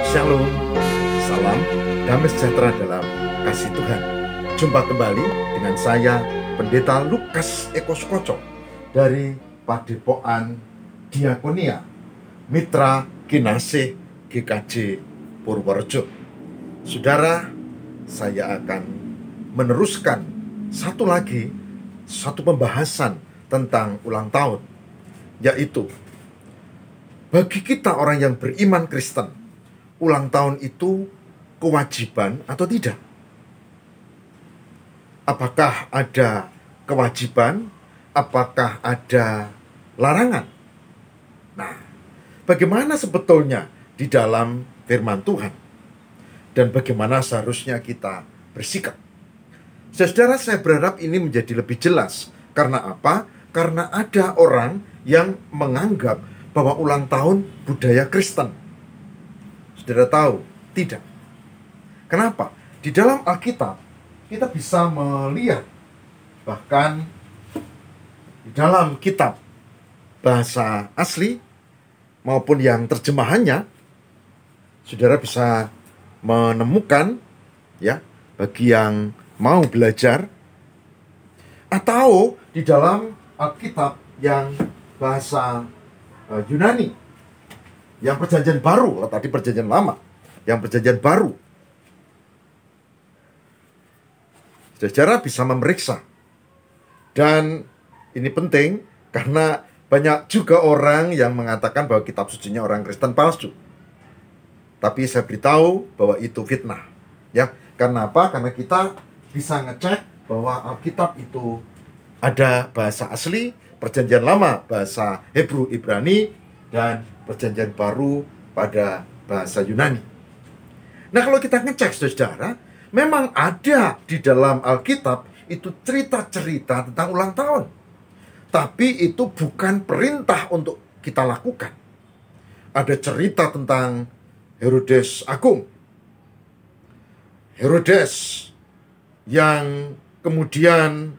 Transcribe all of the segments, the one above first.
Shalom, salam damai sejahtera dalam kasih Tuhan. Jumpa kembali dengan saya, Pendeta Lukas Eko Sukoco dari Padepokan Diakonia Mitra Kinasih GKJ Purworejo. Saudara, saya akan meneruskan satu pembahasan tentang ulang tahun, yaitu bagi kita orang yang beriman Kristen, ulang tahun itu kewajiban atau tidak? Apakah ada kewajiban? Apakah ada larangan? Nah, bagaimana sebetulnya di dalam firman Tuhan? Dan bagaimana seharusnya kita bersikap? Saudara, saya berharap ini menjadi lebih jelas. Karena apa? Karena ada orang yang menganggap bahwa ulang tahun budaya Kristen. Saudara tahu? Tidak. Kenapa? Di dalam Alkitab kita bisa melihat, bahkan di dalam kitab bahasa asli maupun yang terjemahannya, saudara bisa menemukan, ya, bagi yang mau belajar, atau di dalam Alkitab yang bahasa Yunani, yang perjanjian baru, tadi perjanjian lama, yang perjanjian baru. Saudara bisa memeriksa. Dan ini penting karena banyak juga orang yang mengatakan bahwa kitab sucinya orang Kristen palsu. Tapi saya beritahu bahwa itu fitnah. Ya, karena apa? Karena kita bisa ngecek bahwa Alkitab itu ada bahasa asli, perjanjian lama bahasa Hebrew Ibrani, dan perjanjian baru pada bahasa Yunani. Nah, kalau kita ngecek, saudara, memang ada di dalam Alkitab itu cerita-cerita tentang ulang tahun. Tapi itu bukan perintah untuk kita lakukan. Ada cerita tentang Herodes Agung. Herodes yang kemudian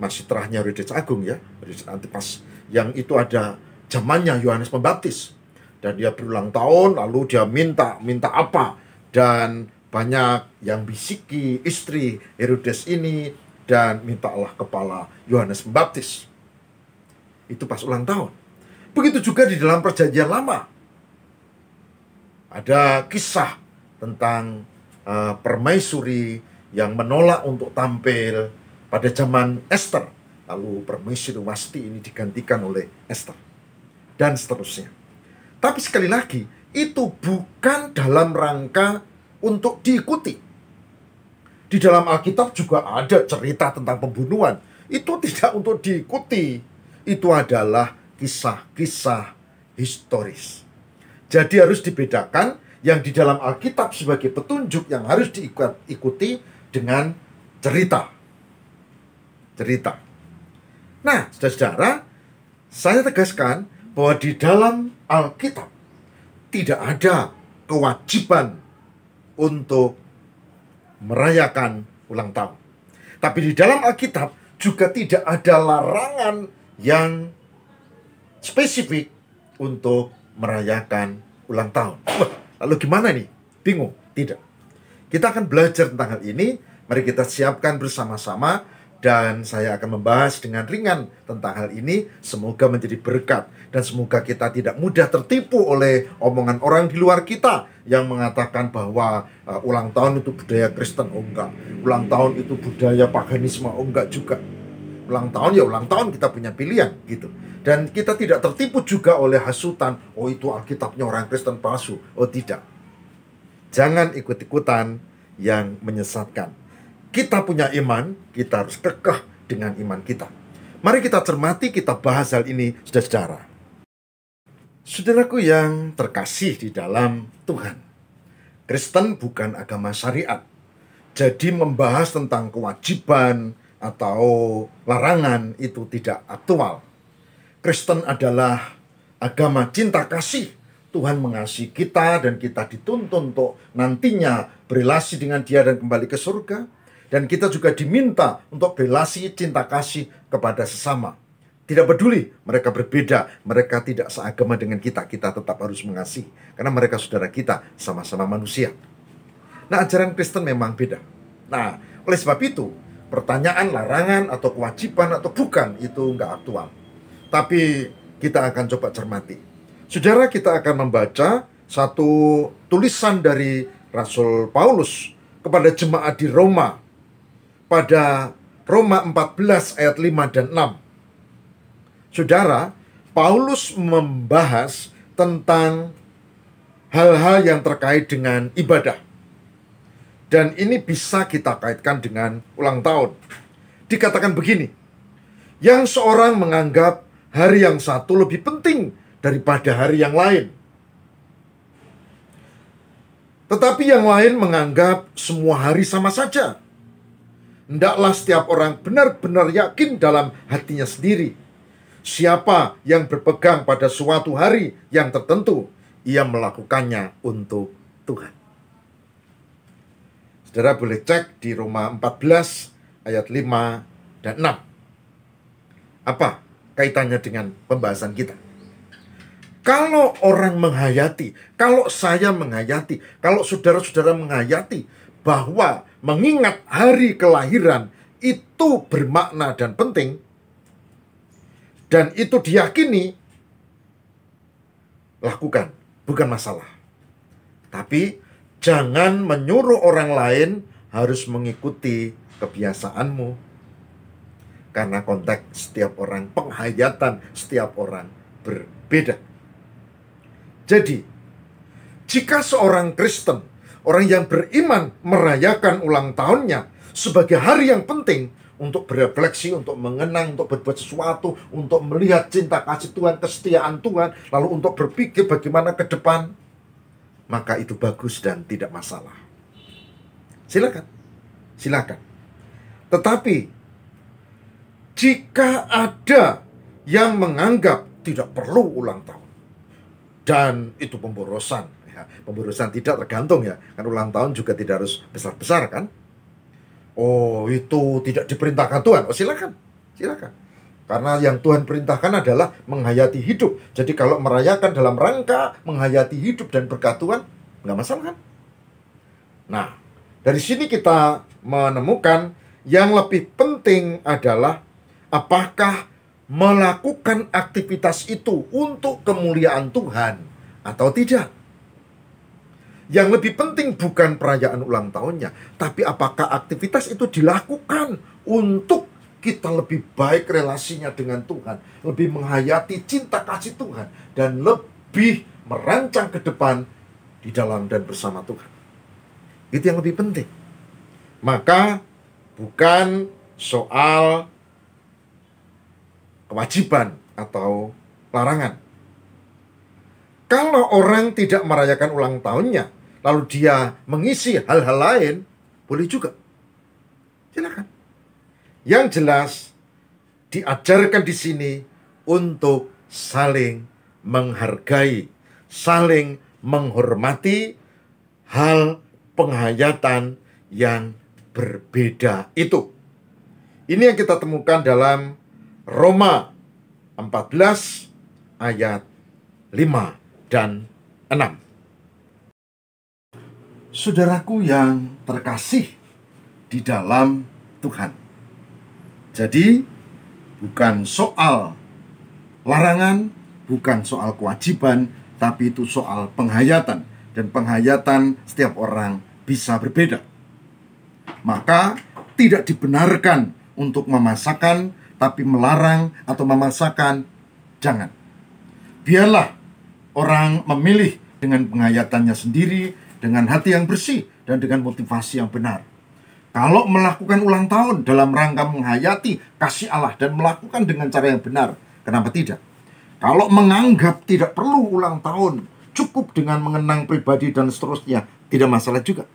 masih terahnya Herodes Agung, ya, Herodes Antipas, yang itu ada zamannya Yohanes Pembaptis, dan dia berulang tahun, lalu dia minta apa, dan banyak yang bisiki istri Herodes ini dan mintalah kepala Yohanes Pembaptis. Itu pas ulang tahun. Begitu juga di dalam perjanjian lama ada kisah tentang permaisuri yang menolak untuk tampil pada zaman Esther, lalu permaisuri Wasti ini digantikan oleh Esther, dan seterusnya. Tapi sekali lagi, itu bukan dalam rangka untuk diikuti. Di dalam Alkitab juga ada cerita tentang pembunuhan. Itu tidak untuk diikuti. Itu adalah kisah-kisah historis. Jadi harus dibedakan yang di dalam Alkitab sebagai petunjuk yang harus diikuti dengan cerita. Nah, saudara, saya tegaskan bahwa di dalam Alkitab tidak ada kewajiban untuk merayakan ulang tahun. Tapi di dalam Alkitab juga tidak ada larangan yang spesifik untuk merayakan ulang tahun. Lalu gimana nih? Bingung? Tidak. Kita akan belajar tentang hal ini. Mari kita siapkan bersama-sama. Dan saya akan membahas dengan ringan tentang hal ini. Semoga menjadi berkat. Dan semoga kita tidak mudah tertipu oleh omongan orang di luar kita yang mengatakan bahwa ulang tahun itu budaya Kristen. Oh enggak. Ulang tahun itu budaya paganisme. Oh enggak juga. Ulang tahun ya ulang tahun, kita punya pilihan gitu. Dan kita tidak tertipu juga oleh hasutan, oh itu Alkitabnya orang Kristen palsu. Oh tidak. Jangan ikut-ikutan yang menyesatkan. Kita punya iman, kita harus kekeh dengan iman kita. Mari kita cermati, kita bahas hal ini, saudara-saudara. Saudaraku yang terkasih di dalam Tuhan, Kristen bukan agama syariat. Jadi membahas tentang kewajiban atau larangan itu tidak aktual. Kristen adalah agama cinta kasih. Tuhan mengasihi kita dan kita dituntun untuk nantinya berelasi dengan Dia dan kembali ke surga. Dan kita juga diminta untuk berelasi cinta kasih kepada sesama. Tidak peduli mereka berbeda, mereka tidak seagama dengan kita, kita tetap harus mengasihi. Karena mereka saudara kita, sama-sama manusia. Nah, ajaran Kristen memang beda. Nah, oleh sebab itu, pertanyaan larangan atau kewajiban atau bukan, itu nggak aktual. Tapi kita akan coba cermati. Saudara, kita akan membaca satu tulisan dari Rasul Paulus kepada jemaat di Roma pada Roma 14 ayat 5 dan 6. Saudara, Paulus membahas tentang hal-hal yang terkait dengan ibadah. Dan ini bisa kita kaitkan dengan ulang tahun. Dikatakan begini, yang seorang menganggap hari yang satu lebih penting daripada hari yang lain. Tetapi yang lain menganggap semua hari sama saja. Hendaklah setiap orang benar-benar yakin dalam hatinya sendiri. Siapa yang berpegang pada suatu hari yang tertentu, ia melakukannya untuk Tuhan. Saudara boleh cek di Roma 14 ayat 5 dan 6. Apa kaitannya dengan pembahasan kita? Kalau orang menghayati, kalau saya menghayati, kalau saudara-saudara menghayati bahwa mengingat hari kelahiran itu bermakna dan penting, dan itu diyakini, lakukan, bukan masalah. Tapi jangan menyuruh orang lain harus mengikuti kebiasaanmu. Karena konteks setiap orang, penghayatan setiap orang berbeda. Jadi, jika seorang Kristen, orang yang beriman merayakan ulang tahunnya sebagai hari yang penting, untuk berefleksi, untuk mengenang, untuk berbuat sesuatu, untuk melihat cinta kasih Tuhan, kesetiaan Tuhan, lalu untuk berpikir bagaimana ke depan, maka itu bagus dan tidak masalah. Silakan, silakan. Tetapi jika ada yang menganggap tidak perlu ulang tahun dan itu pemborosan, ya, pemborosan tidak tergantung ya, kan ulang tahun juga tidak harus besar-besar kan. Oh, itu tidak diperintahkan Tuhan. Oh, silakan, silakan. Karena yang Tuhan perintahkan adalah menghayati hidup. Jadi kalau merayakan dalam rangka menghayati hidup dan berkat Tuhan, nggak masalah kan? Nah, dari sini kita menemukan yang lebih penting adalah apakah melakukan aktivitas itu untuk kemuliaan Tuhan atau tidak. Yang lebih penting bukan perayaan ulang tahunnya, tapi apakah aktivitas itu dilakukan untuk kita lebih baik relasinya dengan Tuhan, lebih menghayati cinta kasih Tuhan, dan lebih merancang ke depan di dalam dan bersama Tuhan. Itu yang lebih penting. Maka bukan soal kewajiban atau larangan. Kalau orang tidak merayakan ulang tahunnya, lalu dia mengisi hal-hal lain, boleh juga. Silakan. Yang jelas, diajarkan di sini untuk saling menghargai, saling menghormati hal penghayatan yang berbeda itu. Ini yang kita temukan dalam Roma 14 ayat 5 dan 6. Saudaraku yang terkasih di dalam Tuhan. Jadi, bukan soal larangan, bukan soal kewajiban, tapi itu soal penghayatan. Dan penghayatan setiap orang bisa berbeda. Maka, tidak dibenarkan untuk memaksakan, tapi melarang atau memaksakan, jangan. Biarlah orang memilih dengan penghayatannya sendiri, dengan hati yang bersih, dan dengan motivasi yang benar. Kalau melakukan ulang tahun dalam rangka menghayati kasih Allah dan melakukan dengan cara yang benar, kenapa tidak? Kalau menganggap tidak perlu ulang tahun, cukup dengan mengenang pribadi dan seterusnya, tidak masalah juga.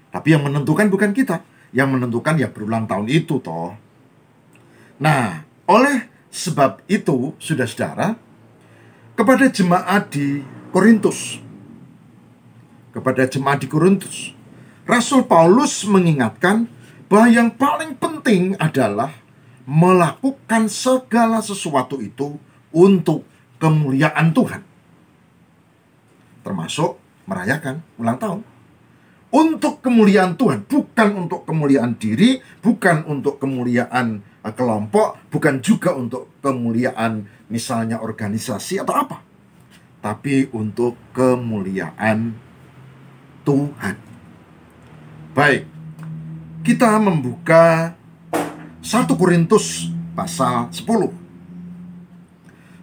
Tapi yang menentukan bukan kita, yang menentukan ya berulang tahun itu toh. Nah, oleh sebab itu, saudara-saudara, kepada jemaat di Korintus, Rasul Paulus mengingatkan bahwa yang paling penting adalah melakukan segala sesuatu itu untuk kemuliaan Tuhan. Termasuk merayakan ulang tahun. Untuk kemuliaan Tuhan, bukan untuk kemuliaan diri, bukan untuk kemuliaan kelompok, bukan juga untuk kemuliaan misalnya organisasi atau apa. Tapi untuk kemuliaan Tuhan. Baik, kita membuka 1 Korintus pasal 10.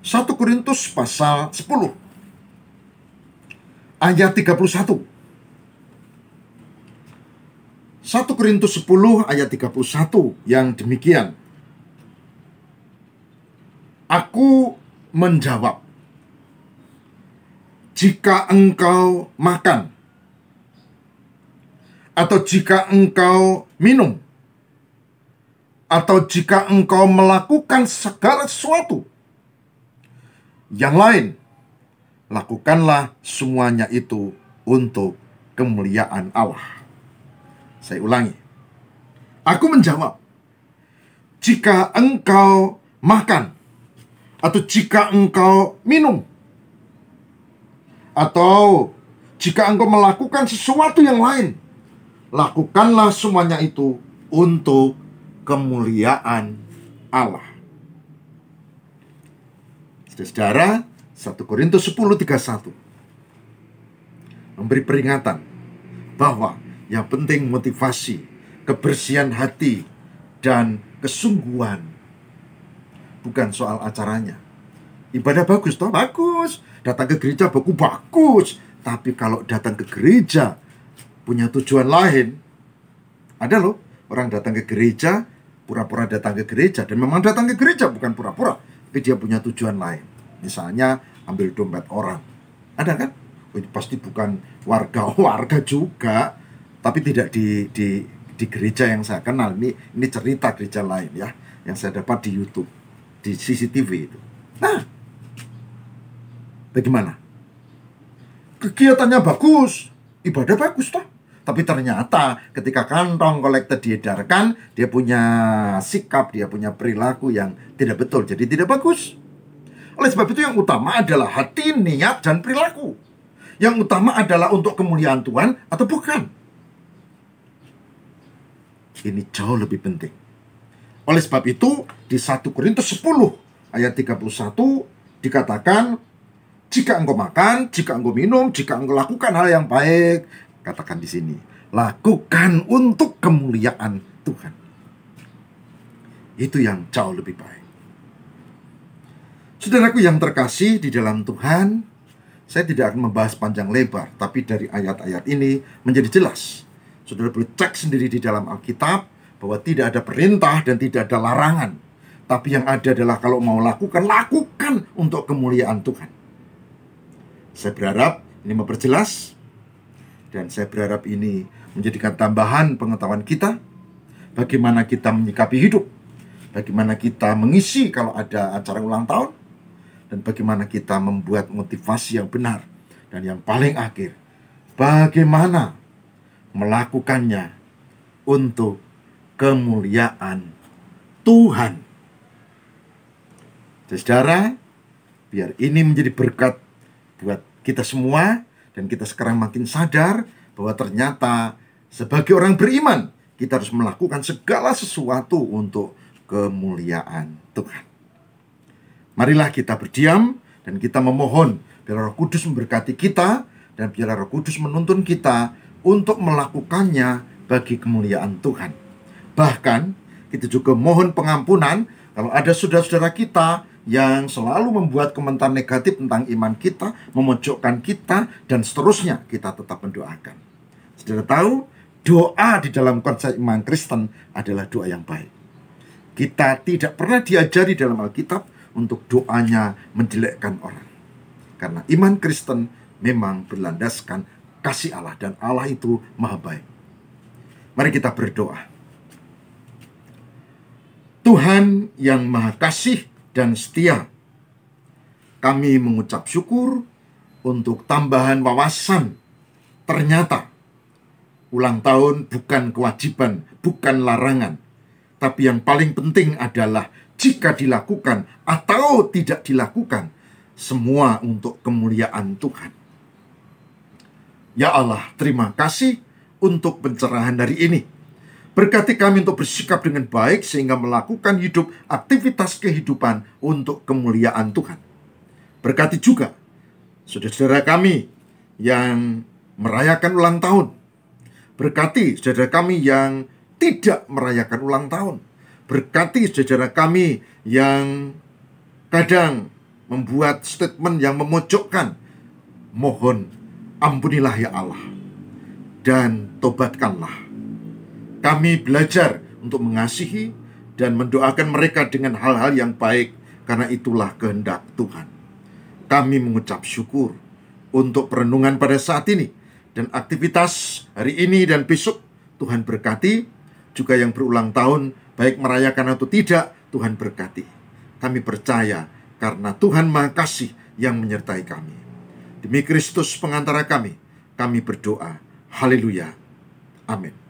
1 Korintus pasal 10 ayat 31. 1 Korintus 10 ayat 31 yang demikian. Aku menjawab, jika engkau makan atau jika engkau minum atau jika engkau melakukan segala sesuatu yang lain, lakukanlah semuanya itu untuk kemuliaan Allah. Saya ulangi. Aku menjawab, jika engkau makan atau jika engkau minum atau jika engkau melakukan sesuatu yang lain, lakukanlah semuanya itu untuk kemuliaan Allah. Saudara, 1 Korintus 10:31 memberi peringatan bahwa yang penting motivasi, kebersihan hati, dan kesungguhan. Bukan soal acaranya. Ibadah bagus toh? Bagus. Datang ke gereja bagus. Tapi kalau datang ke gereja punya tujuan lain. Ada loh orang datang ke gereja, pura-pura datang ke gereja. Dan memang datang ke gereja, bukan pura-pura. Tapi dia punya tujuan lain. Misalnya ambil dompet orang. Ada kan? Oh, pasti bukan warga juga. Tapi tidak di gereja yang saya kenal. Ini cerita gereja lain ya, yang saya dapat di YouTube, di CCTV itu. Nah, bagaimana? Kegiatannya bagus, ibadah bagus toh. Tapi ternyata ketika kantong kolektor diedarkan, dia punya sikap, dia punya perilaku yang tidak betul, jadi tidak bagus. Oleh sebab itu yang utama adalah hati, niat, dan perilaku. Yang utama adalah untuk kemuliaan Tuhan atau bukan. Ini jauh lebih penting. Oleh sebab itu, di 1 Korintus 10 ayat 31 dikatakan, jika engkau makan, jika engkau minum, jika engkau lakukan hal yang baik, katakan di sini, lakukan untuk kemuliaan Tuhan. Itu yang jauh lebih baik. Saudaraku yang terkasih di dalam Tuhan, saya tidak akan membahas panjang lebar, tapi dari ayat-ayat ini menjadi jelas. Saudara boleh cek sendiri di dalam Alkitab bahwa tidak ada perintah dan tidak ada larangan. Tapi yang ada adalah kalau mau lakukan untuk kemuliaan Tuhan. Saya berharap ini memperjelas. Dan saya berharap ini menjadikan tambahan pengetahuan kita. Bagaimana kita menyikapi hidup. Bagaimana kita mengisi kalau ada acara ulang tahun. Dan bagaimana kita membuat motivasi yang benar. Dan yang paling akhir, bagaimana melakukannya untuk kemuliaan Tuhan. Saudara, biar ini menjadi berkat buat kita semua, dan kita sekarang makin sadar bahwa ternyata sebagai orang beriman, kita harus melakukan segala sesuatu untuk kemuliaan Tuhan. Marilah kita berdiam dan kita memohon biar Roh Kudus memberkati kita dan biar Roh Kudus menuntun kita untuk melakukannya bagi kemuliaan Tuhan. Bahkan kita juga mohon pengampunan kalau ada saudara-saudara kita yang selalu membuat komentar negatif tentang iman kita, memojokkan kita, dan seterusnya. Kita tetap mendoakan. Saudara tahu, doa di dalam konsep iman Kristen adalah doa yang baik. Kita tidak pernah diajari dalam Alkitab untuk doanya menjelekkan orang. Karena iman Kristen memang berlandaskan kasih Allah, dan Allah itu maha baik. Mari kita berdoa. Tuhan yang maha kasih dan setia, kami mengucap syukur untuk tambahan wawasan. Ternyata ulang tahun bukan kewajiban, bukan larangan, Tapi yang paling penting adalah jika dilakukan atau tidak dilakukan, semua untuk kemuliaan Tuhan. Ya Allah, terima kasih untuk pencerahan hari ini. Berkati kami untuk bersikap dengan baik sehingga melakukan hidup aktivitas kehidupan untuk kemuliaan Tuhan. Berkati juga saudara-saudara kami yang merayakan ulang tahun. Berkati saudara kami yang tidak merayakan ulang tahun. Berkati saudara kami yang kadang membuat statement yang memojokkan. Mohon ampunilah ya Allah, dan tobatkanlah. Kami belajar untuk mengasihi dan mendoakan mereka dengan hal-hal yang baik, karena itulah kehendak Tuhan. Kami mengucap syukur untuk perenungan pada saat ini dan aktivitas hari ini dan besok. Tuhan berkati juga yang berulang tahun, baik merayakan atau tidak, Tuhan berkati. Kami percaya karena Tuhan Maha Kasih yang menyertai kami. Demi Kristus pengantara kami berdoa. Haleluya. Amin.